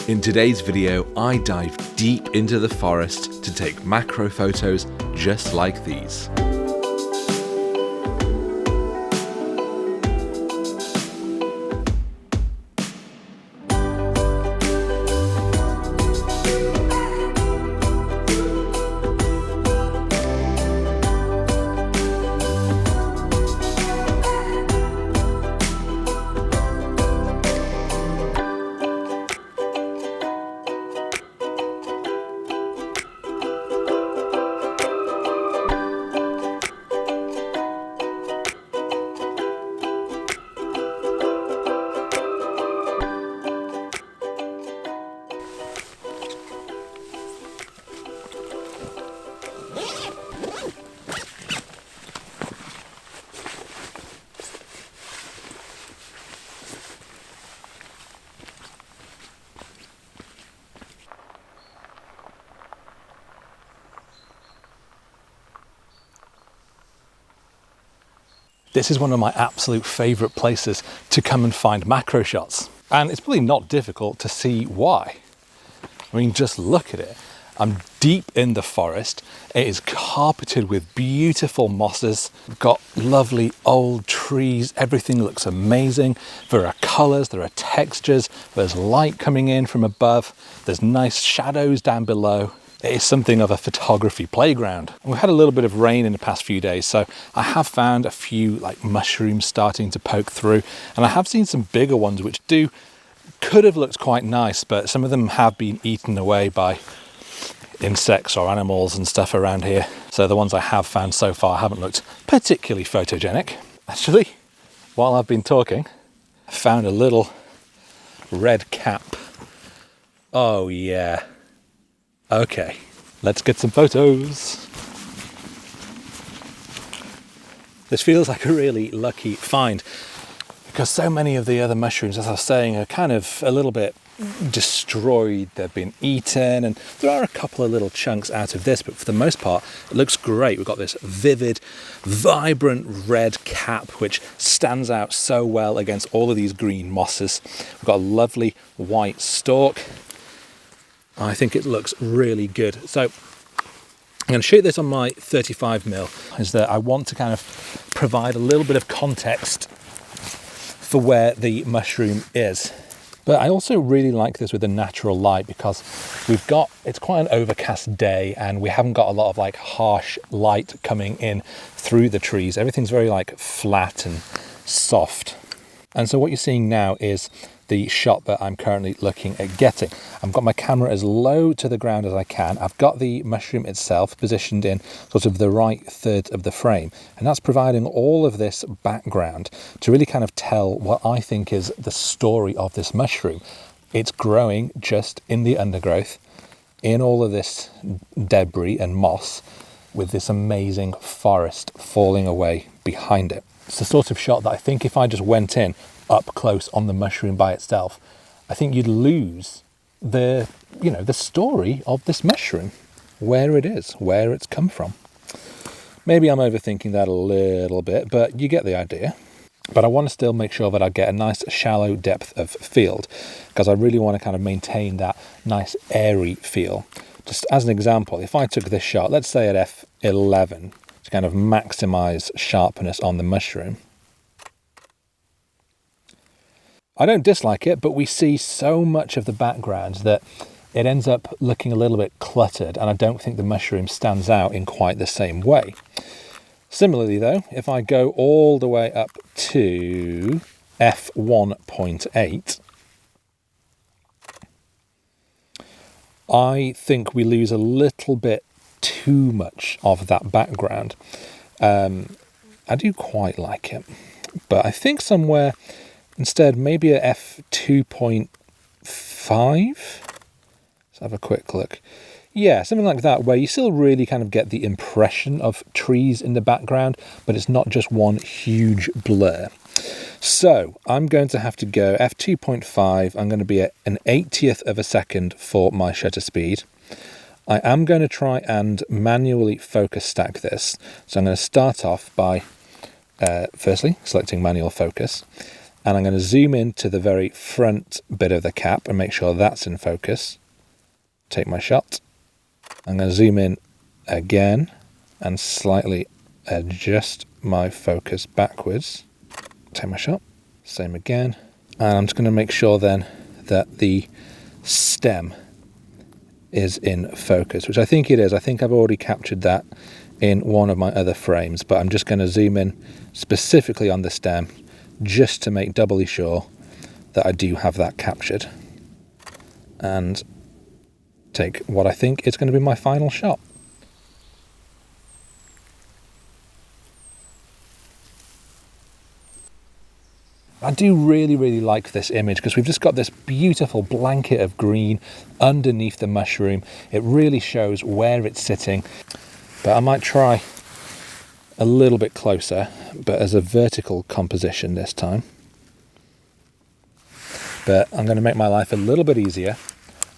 In today's video, I dive deep into the forest to take macro photos just like these. This is one of my absolute favourite places to come and find macro shots. And it's probably not difficult to see why. I mean, just look at it. I'm deep in the forest. It is carpeted with beautiful mosses. We've got lovely old trees. Everything looks amazing. There are colours, there are textures. There's light coming in from above. There's nice shadows down below. It is something of a photography playground. We've had a little bit of rain in the past few days, so I have found a few like mushrooms starting to poke through, and I have seen some bigger ones which could have looked quite nice, but some of them have been eaten away by insects or animals and stuff around here. So the ones I have found so far haven't looked particularly photogenic. Actually, while I've been talking, I found a little red cap. Oh yeah. Okay, let's get some photos. This feels like a really lucky find because so many of the other mushrooms, as I was saying, are kind of a little bit destroyed. They've been eaten, and there are a couple of little chunks out of this, but for the most part, it looks great. We've got this vivid, vibrant red cap, which stands out so well against all of these green mosses. We've got a lovely white stalk. I think it looks really good. So I'm going to shoot this on my 35mm, is that I want to kind of provide a little bit of context for where the mushroom is. But I also really like this with the natural light because it's quite an overcast day and we haven't got a lot of like harsh light coming in through the trees. Everything's very like flat and soft. And so what you're seeing now is the shot that I'm currently looking at getting. I've got my camera as low to the ground as I can. I've got the mushroom itself positioned in sort of the right third of the frame, and that's providing all of this background to really kind of tell what I think is the story of this mushroom. It's growing just in the undergrowth, in all of this debris and moss, with this amazing forest falling away behind it. It's the sort of shot that I think if I just went in up close on the mushroom by itself, I think you'd lose the story of this mushroom, where it is, where it's come from. Maybe I'm overthinking that a little bit, but you get the idea. But I want to still make sure that I get a nice shallow depth of field because I really want to kind of maintain that nice airy feel. Just as an example, if I took this shot, let's say at f11, to kind of maximize sharpness on the mushroom, I don't dislike it, but we see so much of the background that it ends up looking a little bit cluttered, and I don't think the mushroom stands out in quite the same way. Similarly though, if I go all the way up to f1.8, I think we lose a little bit too much of that background. I do quite like it, but I think somewhere instead, maybe at f2.5. Let's have a quick look. Yeah, something like that, where you still really kind of get the impression of trees in the background, but it's not just one huge blur. So I'm going to have to go f2.5. I'm going to be at an 80th of a second for my shutter speed. I am going to try and manually focus stack this. So I'm going to start off by firstly selecting manual focus. And I'm going to zoom in to the very front bit of the cap and make sure that's in focus. Take my shot. I'm going to zoom in again and slightly adjust my focus backwards. Take my shot. Same again. And I'm just going to make sure then that the stem is in focus, which I think it is. I think I've already captured that in one of my other frames, but I'm just going to zoom in specifically on the stem just to make doubly sure that I do have that captured, and take what I think is going to be my final shot. I do really like this image because we've just got this beautiful blanket of green underneath the mushroom. It really shows where it's sitting, but I might try a little bit closer, but as a vertical composition this time. But I'm going to make my life a little bit easier,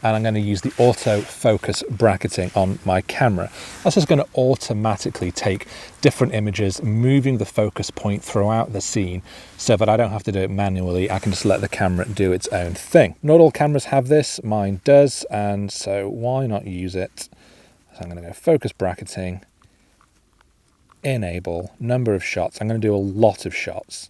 and I'm going to use the autofocus bracketing on my camera. That's just going to automatically take different images, moving the focus point throughout the scene so that I don't have to do it manually. I can just let the camera do its own thing. Not all cameras have this, mine does, and so why not use it? So I'm going to go focus bracketing, enable, number of shots. I'm going to do a lot of shots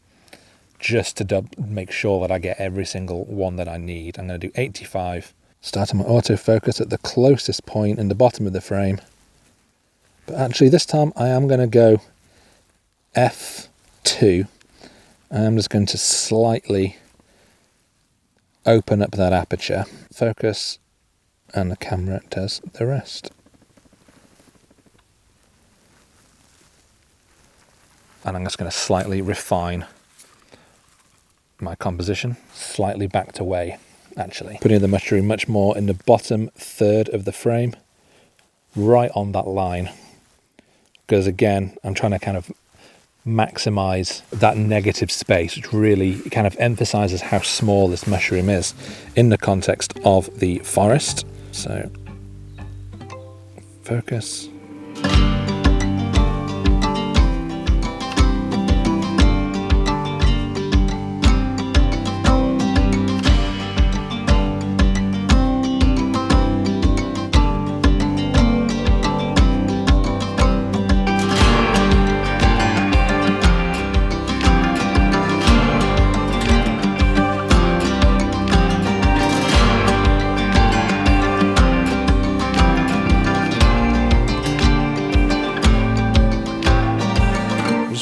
just to make sure that I get every single one that I need. I'm going to do 85. Starting my autofocus at the closest point in the bottom of the frame. But actually this time I am going to go F2. I'm just going to slightly open up that aperture. Focus, and the camera does the rest. And I'm just going to slightly refine my composition, slightly backed away. Actually, putting the mushroom much more in the bottom third of the frame, right on that line, because again I'm trying to kind of maximize that negative space, which really kind of emphasizes how small this mushroom is in the context of the forest. So focus.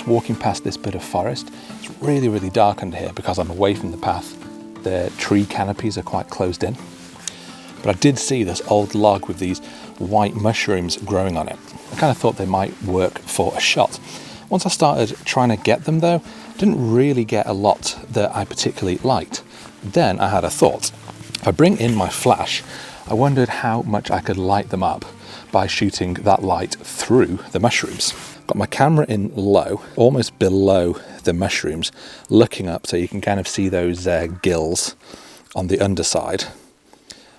Walking past this bit of forest, it's really dark under here because I'm away from the path. The tree canopies are quite closed in, but I did see this old log with these white mushrooms growing on it. I kind of thought they might work for a shot. Once I started trying to get them though, I didn't really get a lot that I particularly liked. Then I had a thought. If I bring in my flash, I wondered how much I could light them up by shooting that light through the mushrooms. Got my camera in low, almost below the mushrooms, looking up so you can kind of see those gills on the underside,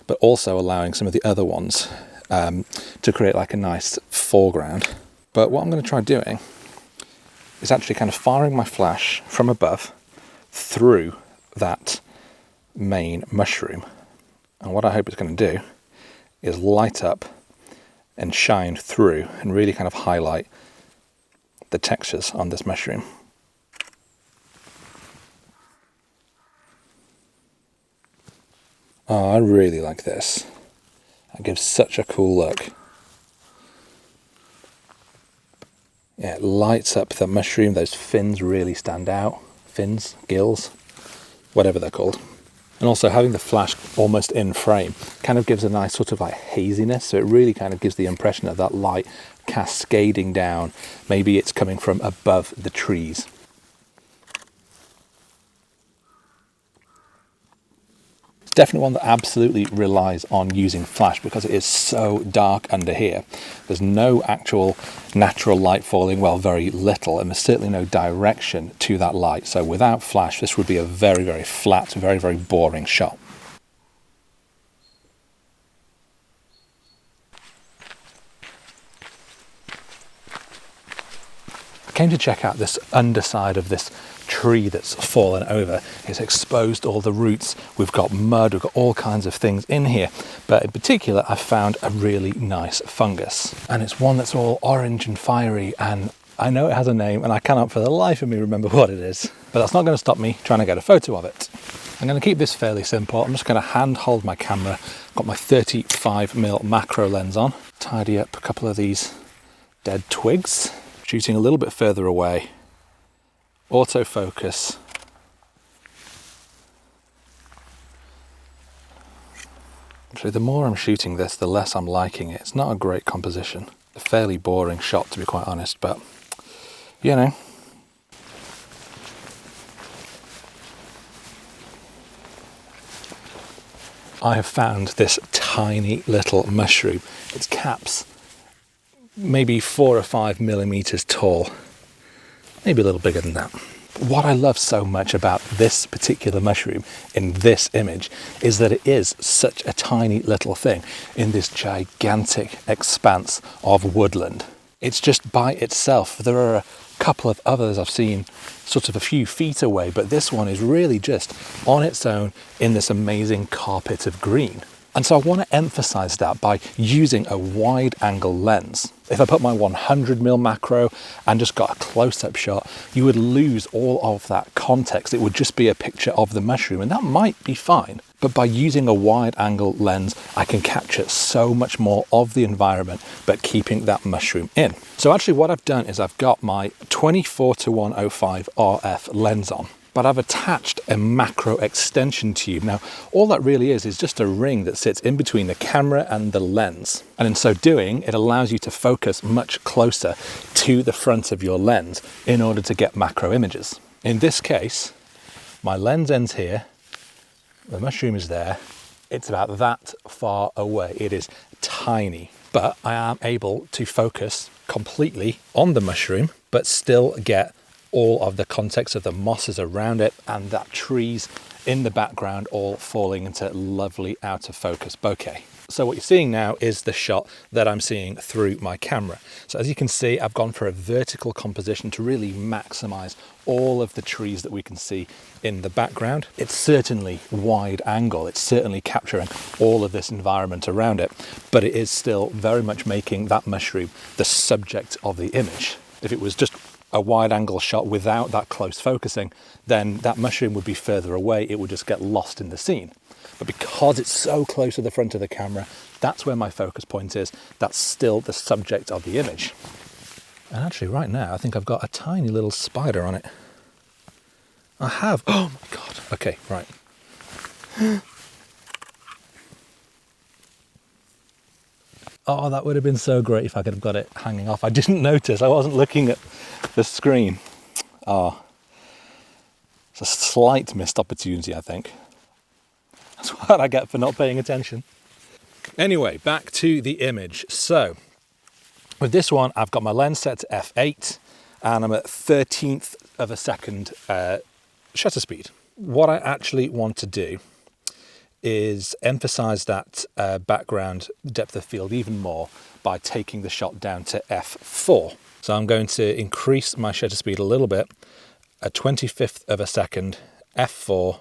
but also allowing some of the other ones to create like a nice foreground. But what I'm going to try doing is actually kind of firing my flash from above through that main mushroom. And what I hope it's going to do is light up and shine through and really kind of highlight the textures on this mushroom. Oh, I really like this. It gives such a cool look. Yeah, it lights up the mushroom. Those fins really stand out. Fins, gills, whatever they're called. And also having the flash almost in frame kind of gives a nice sort of like haziness. So it really kind of gives the impression of that light cascading down. Maybe it's coming from above the trees. It's definitely one that absolutely relies on using flash because it is so dark under here. There's no actual natural light falling, well, very little, and there's certainly no direction to that light. So without flash, this would be a very flat, very boring shot. came to check out this underside of this tree that's fallen over. It's exposed all the roots. We've got mud, we've got all kinds of things in here. But in particular, I found a really nice fungus. And it's one that's all orange and fiery, and I know it has a name and I cannot for the life of me remember what it is. But that's not going to stop me trying to get a photo of it. I'm going to keep this fairly simple. I'm just going to hand hold my camera. Got my 35mm macro lens on. Tidy up a couple of these dead twigs. Shooting a little bit further away. Autofocus. Actually, the more I'm shooting this, the less I'm liking it. It's not a great composition. A fairly boring shot, to be quite honest, but you know. I have found this tiny little mushroom. Its cap's maybe 4 or 5 millimeters tall, maybe a little bigger than that. What I love so much about this particular mushroom in this image is that it is such a tiny little thing in this gigantic expanse of woodland. It's just by itself. There are a couple of others I've seen sort of a few feet away, but this one is really just on its own in this amazing carpet of green. And so I want to emphasize that by using a wide angle lens. If I put my 100mm macro and just got a close-up shot, you would lose all of that context. It would just be a picture of the mushroom, and that might be fine. But by using a wide angle lens, I can capture so much more of the environment, but keeping that mushroom in. So actually what I've done is I've got my 24-105 RF lens on, but I've attached a macro extension tube. Now, all that really is just a ring that sits in between the camera and the lens. And in so doing, it allows you to focus much closer to the front of your lens in order to get macro images. In this case, my lens ends here, the mushroom is there, it's about that far away. It is tiny, but I am able to focus completely on the mushroom, but still get all of the context of the mosses around it and that trees in the background all falling into lovely out of focus bokeh. So what you're seeing now is the shot that I'm seeing through my camera. So as you can see, I've gone for a vertical composition to really maximize all of the trees that we can see in the background. It's certainly wide angle. It's certainly capturing all of this environment around it, but it is still very much making that mushroom the subject of the image. If it was just a wide angle shot without that close focusing, then that mushroom would be further away. It would just get lost in the scene. But because it's so close to the front of the camera, that's where my focus point is. That's still the subject of the image. And actually right now, I think I've got a tiny little spider on it. I have. Oh my God. Okay, right. Oh, that would have been so great if I could have got it hanging off. I didn't notice. I wasn't looking at the screen. Oh, it's a slight missed opportunity, I think. That's what I get for not paying attention. Anyway, back to the image. So with this one, I've got my lens set to f8 and I'm at 13th of a second shutter speed. What I actually want to do is emphasize that background depth of field even more by taking the shot down to f4. So I'm going to increase my shutter speed a little bit, a 25th of a second, f4.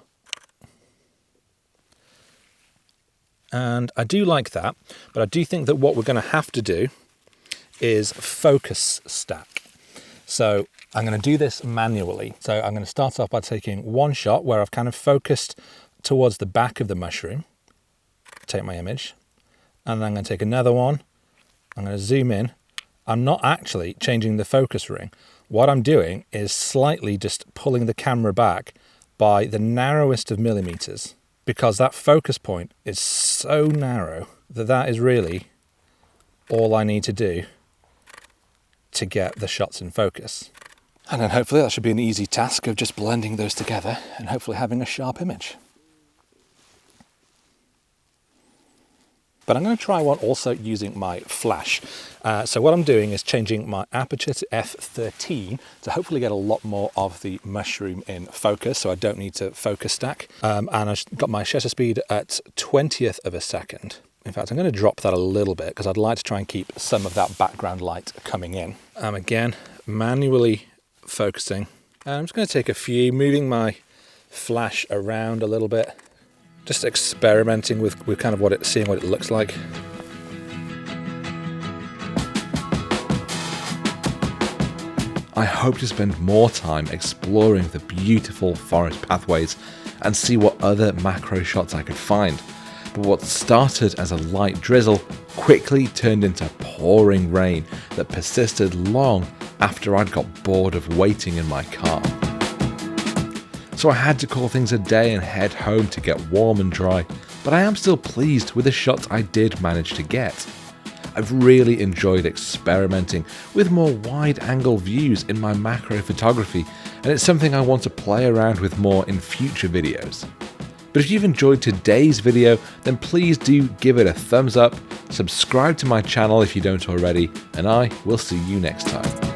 And I do like that, but I do think that what we're going to have to do is focus stack. So I'm going to do this manually. So I'm going to start off by taking one shot where I've kind of focused towards the back of the mushroom, take my image, and then I'm going to take another one. I'm going to zoom in. I'm not actually changing the focus ring. What I'm doing is slightly just pulling the camera back by the narrowest of millimeters, because that focus point is so narrow that that is really all I need to do to get the shots in focus. And then hopefully that should be an easy task of just blending those together and hopefully having a sharp image. But I'm going to try one also using my flash. So what I'm doing is changing my aperture to f13 to hopefully get a lot more of the mushroom in focus, so I don't need to focus stack. And I've got my shutter speed at 20th of a second. In fact, I'm going to drop that a little bit because I'd like to try and keep some of that background light coming in. Again, manually focusing. And I'm just going to take a few, moving my flash around a little bit, just experimenting with kind of seeing what it looks like. I hope to spend more time exploring the beautiful forest pathways and see what other macro shots I could find. But what started as a light drizzle quickly turned into pouring rain that persisted long after I'd got bored of waiting in my car. So I had to call things a day and head home to get warm and dry, but I am still pleased with the shots I did manage to get. I've really enjoyed experimenting with more wide-angle views in my macro photography, and it's something I want to play around with more in future videos. But if you've enjoyed today's video, then please do give it a thumbs up, subscribe to my channel if you don't already, and I will see you next time.